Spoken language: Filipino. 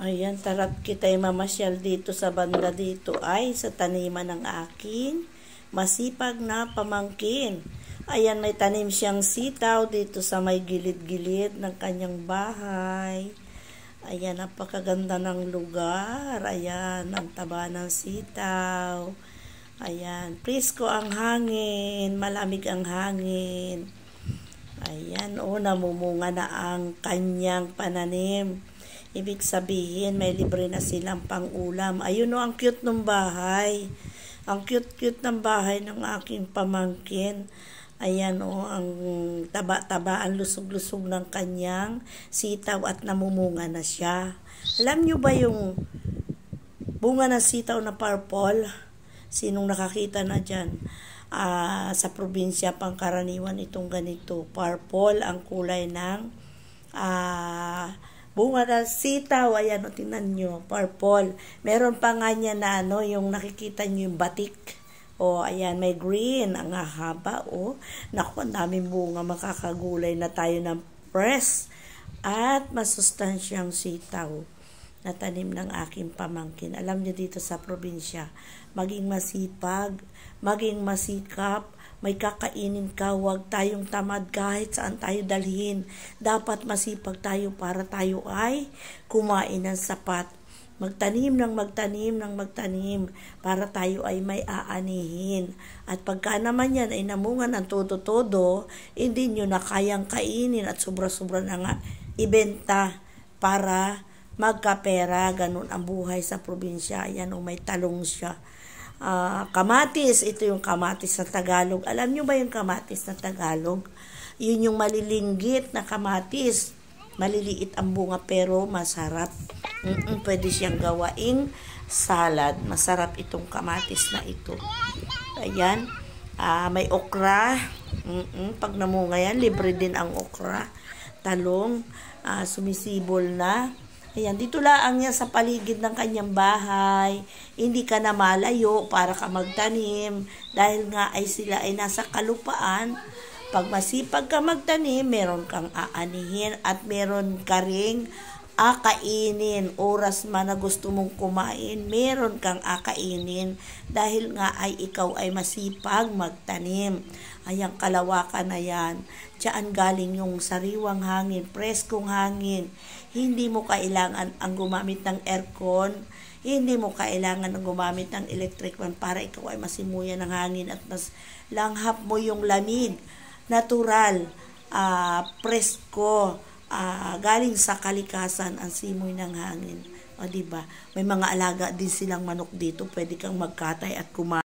Ayan, tara't kita'y mamasyal dito sa banda dito ay sa taniman ng aking masipag na pamangkin. Ayan, may tanim siyang sitaw dito sa may gilid-gilid ng kanyang bahay. Ayan, napakaganda ng lugar. Ayan, ang taba ng sitaw. Ayan, presko ang hangin, malamig ang hangin. Ayan, namumunga na ang kanyang pananim. Ibig sabihin, may libre na silang pang-ulam. Ayun ang cute ng bahay. Ang cute-cute ng bahay ng aking pamangkin. Ayan ang taba-taba, ang lusog-lusog ng kanyang sitaw at namumunga na siya. Alam nyo ba yung bunga ng sitaw na purple? Sinong nakakita na dyan? Sa probinsya, pangkaraniwan itong ganito. Purple ang kulay ng bunga ng sitaw. Ayan, tingnan nyo, purple. Meron pa nga niya na yung nakikita nyo yung batik. Ayan, may green, ang haba. Naku, ang daming bunga, makakagulay na tayo ng press at masustansyang sitaw na tanim ng aking pamangkin. Alam nyo, dito sa probinsya, maging masipag, maging masikap, may kakainin ka, huwag tayong tamad kahit saan tayo dalhin. Dapat masipag tayo para tayo ay kumain ng sapat. Magtanim ng magtanim para tayo ay may aanihin. At pagka naman yan ay namunga ng todo-todo, hindi nyo na kayang kainin at sobra-sobra na nga ibenta para magkapera. Ganun ang buhay sa probinsya. Ayan, may talong siya. Kamatis, ito yung kamatis sa Tagalog. Alam nyo ba yung kamatis na Tagalog? Yun yung malilinggit na kamatis. Maliliit ang bunga pero masarap. Pwede siyang gawaing salad. Masarap itong kamatis na ito. Ayan. May okra. Pag namunga yan, libre din ang okra. Talong. Sumisibol na. Ayan, dito lang niya sa paligid ng kanyang bahay. Hindi ka na malayo para ka magtanim. Dahil nga ay sila ay nasa kalupaan. Pag masipag ka magtanim, meron kang aanihin at meron ka ring akainin. Oras man na gusto mong kumain, meron kang akainin. Dahil nga ay ikaw ay masipag magtanim. Ayan, kalawakan na yan. Diyan galing yung sariwang hangin, preskong hangin. Hindi mo kailangan ang gumamit ng aircon. Hindi mo kailangan ang gumamit ng electric fan para ikaw ay masimuyan ng hangin at mas langhap mo yung lamig. Natural, presko, galing sa kalikasan ang simoy ng hangin. Diba? May mga alaga din silang manok dito. Pwede kang magkatay at kumain.